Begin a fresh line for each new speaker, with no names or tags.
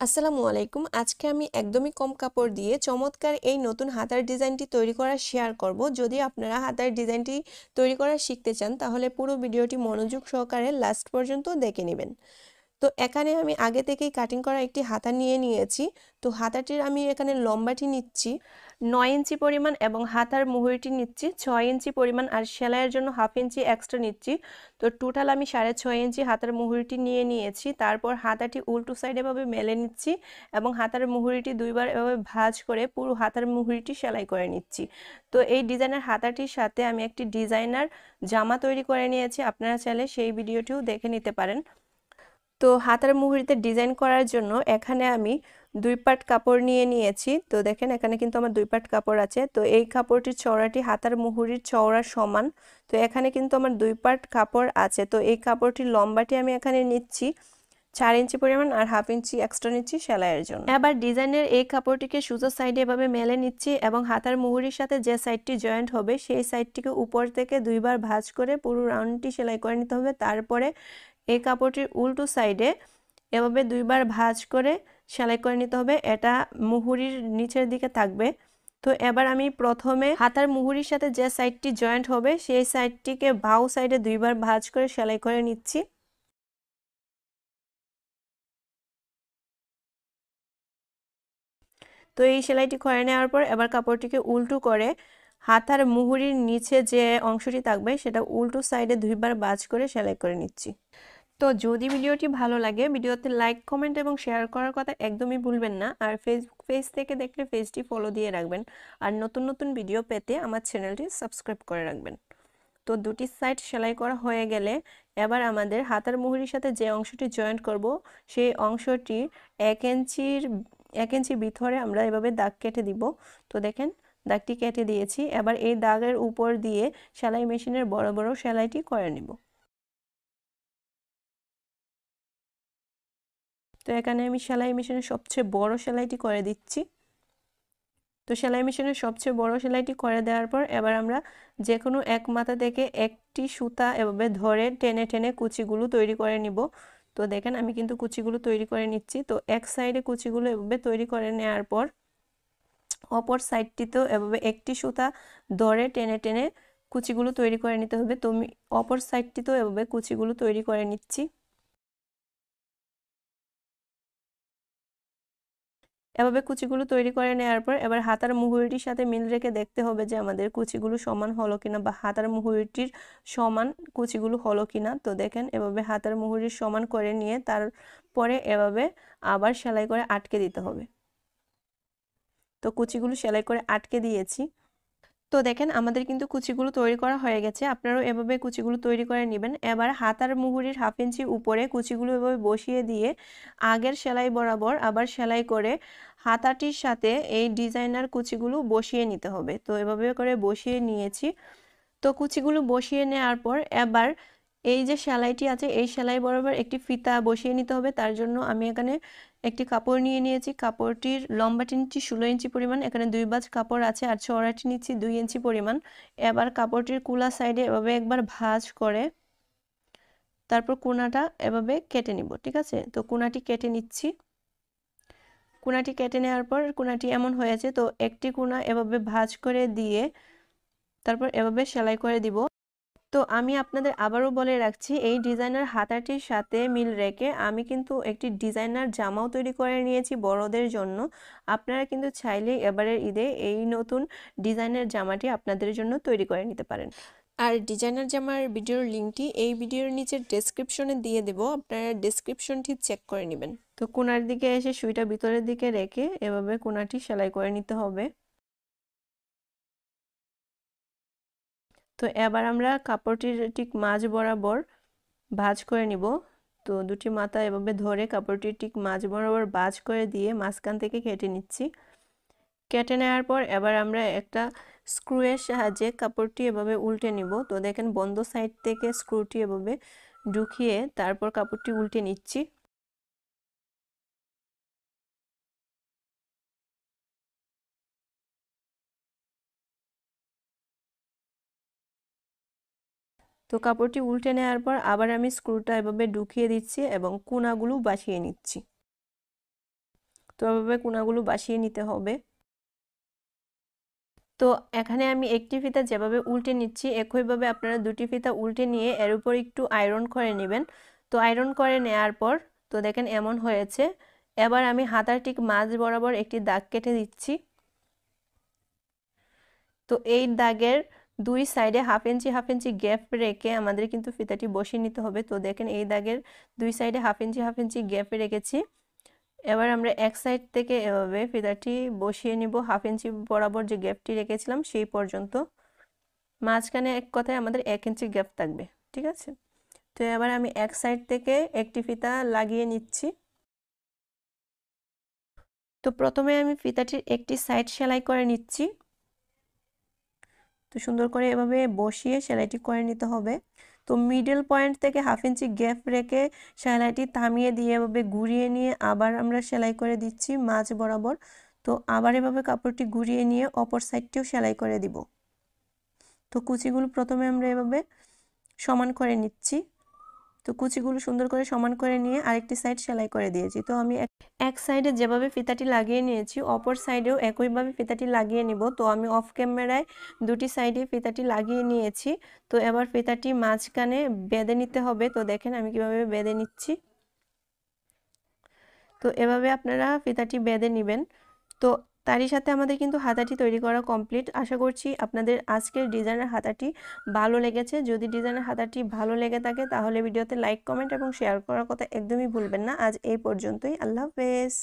আসসালামু আলাইকুম। আজকে আমি একদমই কম কাপড় দিয়ে চমৎকার এই নতুন হাতার ডিজাইনটি তৈরি করা শেয়ার করব। যদি আপনারা হাতার ডিজাইনটি তৈরি করা শিখতে চান তাহলে পুরো ভিডিওটি মনোযোগ সহকারে লাস্ট পর্যন্ত দেখে নেবেন। তো এখানে আমি আগে থেকেই কাটিং করা একটি হাতা নিয়ে নিয়েছি। তো হাতাটির আমি এখানে লম্বাটি নিচ্ছি 9 ইঞ্চি পরিমাণ এবং হাতার মুহুরিটি নিচ্ছি 6 ইঞ্চি পরিমাণ, আর সেলাইয়ের জন্য হাফ ইঞ্চি এক্সট্রা নিচ্ছি। তো টোটাল আমি 6.5 ইঞ্চি হাতার মুহুরিটি নিয়ে নিয়েছি। তারপর হাতাটি উল্টো সাইডে ভাবে মেলে নিচ্ছি এবং হাতার মুহুরিটি দুইবার এভাবে ভাঁজ করে পুরো হাতার মুহুরিটি সেলাই করে নিচ্ছি। তো এই ডিজাইনার হাতাটির সাথে আমি একটি ডিজাইনার জামা তৈরি করে নিয়েছি, আপনারা চাইলে সেই ভিডিওটিও দেখে নিতে পারেন। তো হাতার মুহুরিতে ডিজাইন করার জন্য এখানে আমি 2 পাট কাপড় নিয়ে নিয়েছি। তো দেখেন এখানে কিন্তু আমার 2 পাট কাপড় আছে। তো এই কাপড়টির চওড়াটি হাতার মুহুরির চওড়ার সমান। তো এখানে কিন্তু আমার 2 পাট কাপড় আছে। তো এই কাপড়টির লম্বাটি আমি এখানে নিচ্ছি 4 ইঞ্চি পরিমাণ, আর হাফ ইঞ্চি এক্সট্রা নিচ্ছি সেলাইয়ের জন্য। এবার ডিজাইনের এই কাপড়টিকে সোজা সাইডে এভাবে মেলে নিচ্ছি এবং হাতার মুহুরির সাথে যে সাইডটি জয়েন্ট হবে সেই সাইডটিকে উপর থেকে দুইবার ভাঁজ করে পুরো রাউন্ডটি সেলাই করে নিতে হবে। তারপরে এই কাপড়টির উল্টো সাইডে এভাবে দুইবার ভাঁজ করে সেলাই করে নিতে হবে, এটা মুহুরির নিচের দিকে থাকবে। তো এবার আমি প্রথমে হাতার মুহুরির সাথে যে সাইডটি জয়েন্ট হবে সেই সাইডটিকে বাউ সাইডে দুইবার ভাঁজ করে সেলাই করে নিচ্ছি। তো এই সেলাইটি করে নেওয়ার পর এবার কাপড়টিকে উল্টো করে হাতার মুহুরির নিচে যে অংশটি থাকবে সেটা উল্টো সাইডে দুইবার ভাঁজ করে সেলাই করে নিচ্ছি। তো যদি ভিডিওটি ভালো লাগে ভিডিওতে লাইক, কমেন্ট এবং শেয়ার করার কথা একদমই ভুলবেন না। আর ফেসবুক পেজ থেকে দেখলে পেজটি ফলো দিয়ে রাখবেন। আর নতুন নতুন ভিডিও পেতে আমার চ্যানেলটি সাবস্ক্রাইব করে রাখবেন। তো দুটি সাইড সেলাই করা হয়ে গেলে এবার আমাদের হাতার মুহুরির সাথে যে অংশটি জয়েন্ট করব সেই অংশটি 1 ইঞ্চি ভিতরে আমরা এভাবে দাগ কেটে দিব। তো দেখেন দাগটি কেটে দিয়েছি। এবার এই দাগের উপর দিয়ে সেলাই মেশিনের বড় বড় সেলাইটি করে নিব। তো এখানে আমি সেলাই মেশিনের সবচেয়ে বড় সেলাইটি করে দিচ্ছি। তো সেলাই মেশিনের সবচেয়ে বড় সেলাইটি করে দেওয়ার পর এবার আমরা যে কোনো এক মাথা থেকে একটি সুতা এভাবে ধরে টেনে টেনে কুচিগুলো তৈরি করে নিব। তো দেখেন আমি কিন্তু কুচিগুলো তৈরি করে নিচ্ছি। তো এক সাইডে কুচিগুলো এভাবে তৈরি করে নেওয়ার পর অপর সাইডটিতেও এভাবে একটি সুতা ধরে টেনে টেনে কুচিগুলো তৈরি করে নিতে হবে। তো আমি অপর সাইডটিতেও এভাবে কুচিগুলো তৈরি করে নিচ্ছি। এভাবে কুচিগুলো তৈরি করে নেওয়ার পর এবার হাতার মুহুরিটির সাথে মিল রেখে দেখতে হবে যে আমাদের কুচিগুলো সমান হলো কিনা বা হাতার মুহুরিটির সমান কুচিগুলো হলো কিনা। তো দেখেন এভাবে হাতার মুহুরির সমান করে নিয়ে তারপরে এভাবে আবার সেলাই করে আটকে দিতে হবে। তো কুচিগুলো সেলাই করে আটকে দিয়েছি। তো দেখেন আমাদের কিন্তু কুচিগুলো তৈরি করা হয়ে গেছে। আপনারাও এভাবে কুচিগুলো তৈরি করে নেবেন। এবার হাতার মুহুরির হাফ ইঞ্চি উপরে কুচিগুলো এভাবে বসিয়ে দিয়ে আগের সেলাই বরাবর আবার সেলাই করে হাতাটির সাথে এই ডিজাইনার কুচিগুলো বসিয়ে নিতে হবে। তো এভাবে করে বসিয়ে নিয়েছি। তো কুচিগুলো বসিয়ে নেওয়ার পর এবার এই যে সেলাইটি আছে এই সেলাই বরাবর একটি ফিতা বসিয়ে নিতে হবে। তার জন্য আমি এখানে একটি কাপড় নিয়ে নিয়েছি। কাপড়টির লম্বাটি নিচ্ছি 16 ইঞ্চি পরিমাণ, এখানে 2 ভাঁজ কাপড় আছে, আর চওড়াটি নিচ্ছি 2 ইঞ্চি পরিমাণ। এবার কাপড়টির কুলা সাইডে এভাবে একবার ভাঁজ করে তারপর কোণাটা এভাবে কেটে নিব। ঠিক আছে, তো কোণাটি কেটে নিচ্ছি। কোণাটি কেটে নেওয়ার পর কোণাটি এমন হয়েছে, তো একটি কোণা এভাবে ভাঁজ করে দিয়ে তারপর এভাবে সেলাই করে দিব। তো আমি আপনাদের আবারও বলে রাখছি এই ডিজাইনার হাতাটির সাথে মিল রেখে আমি কিন্তু একটি ডিজাইনার জামাও তৈরি করে নিয়েছি বড়দের জন্য। আপনারা কিন্তু চাইলে এবারের ঈদে এই নতুন ডিজাইনার জামাটি আপনাদের জন্য তৈরি করে নিতে পারেন। আর ডিজাইনার জামার ভিডিওর লিঙ্কটি এই ভিডিওর নিচের ডেসক্রিপশনে দিয়ে দেব, আপনারা ডেসক্রিপশনটি চেক করে নেবেন। তো কোণার দিকে এসে সুইটা ভিতরের দিকে রেখে এভাবে কোণাটি সেলাই করে নিতে হবে। তো এবার আমরা কাপড়টির ঠিক মাঝ বরাবর ভাঁজ করে নিব। তো দুটি মাথা এভাবে ধরে কাপড়টি ঠিক মাঝ বরাবর ভাঁজ করে দিয়ে মাঝখান থেকে কেটে নিচ্ছি। কেটে নেওয়ার পর এবার আমরা একটা স্ক্রুয়ের সাহায্যে কাপড়টি এভাবে উল্টে নিব। তো দেখেন বন্ধ সাইড থেকে স্ক্রুটি এভাবে ঢুকিয়ে তারপর কাপড়টি উল্টে নিচ্ছি। তো কাপড়টি উল্টে নেওয়ার পর আবার আমি স্ক্রুটা এভাবে ঢুকিয়ে দিচ্ছি এবং কোণাগুলো বাসিয়ে নিচ্ছি। তো এভাবে কোনাগুলো বাসিয়ে নিতে হবে। তো এখানে আমি একটি ফিতা যেভাবে উল্টে নিচ্ছি একইভাবে আপনারা দুটি ফিতা উল্টে নিয়ে এর উপর একটু আয়রন করে নেবেন। তো আয়রন করে নেওয়ার পর তো দেখেন এমন হয়েছে। এবার আমি হাতার ঠিক মাঝ বরাবর একটি দাগ কেটে দিচ্ছি। তো এই দাগের দুই সাইডে হাফ ইঞ্চি গ্যাপ রেখে আমাদের কিন্তু ফিতাটি বসিয়ে নিতে হবে। তো দেখেন এই দাগের দুই সাইডে হাফ ইঞ্চি গ্যাপে রেখেছি। এবার আমরা এক সাইড থেকে এভাবে ফিতাটি বসিয়ে নিব হাফ ইঞ্চি বরাবর যে গ্যাপটি রেখেছিলাম সেই পর্যন্ত। মাঝখানে এক কথায় আমাদের 1 ইঞ্চি গ্যাপ থাকবে, ঠিক আছে। তো এবার আমি এক সাইড থেকে একটি ফিতা লাগিয়ে নিচ্ছি। তো প্রথমে আমি ফিতাটির একটি সাইড সেলাই করে নিচ্ছি। তো সুন্দর করে এভাবে বসিয়ে সেলাইটি করে নিতে হবে। তো মিডল পয়েন্ট থেকে হাফ ইঞ্চি গ্যাপ রেখে সেলাইটি থামিয়ে দিয়ে এভাবে ঘুরিয়ে নিয়ে আবার আমরা সেলাই করে দিচ্ছি মাঝ বরাবর। তো আবার এভাবে কাপড়টি ঘুরিয়ে নিয়ে অপর সাইডটিও সেলাই করে দিব। তো কুচিগুলো প্রথমে আমরা এভাবে সমান করে নিচ্ছি। তো কুচিগুলো সুন্দর করে সমান করে নিয়ে আরেকটি সাইড সেলাই করে দিয়েছি। তো আমি এক সাইডে যেভাবে ফিতাটি লাগিয়ে নিয়েছি অপর সাইডেও একইভাবে ফিতাটি লাগিয়ে নিব। তো আমি অফ ক্যামেরায় দুটি সাইডে ফিতাটি লাগিয়ে নিয়েছি। তো এবার ফিতাটি মাঝখানে বেঁধে নিতে হবে। তো দেখেন আমি কিভাবে বেঁধে নিচ্ছি। তো এভাবে আপনারা ফিতাটি বেঁধে নেবেন। তো তারই সাথে আমাদের কিন্তু হাতাটি তৈরি করা কমপ্লিট। আশা করছি আপনাদের আজকের ডিজাইনের হাতাটি ভালো লেগেছে। যদি ডিজাইনের হাতাটি ভালো লেগে থাকে তাহলে ভিডিওতে লাইক, কমেন্ট এবং শেয়ার করার কথা একদমই ভুলবেন না। আজ এই পর্যন্তই। আল্লাহ হাফেজ।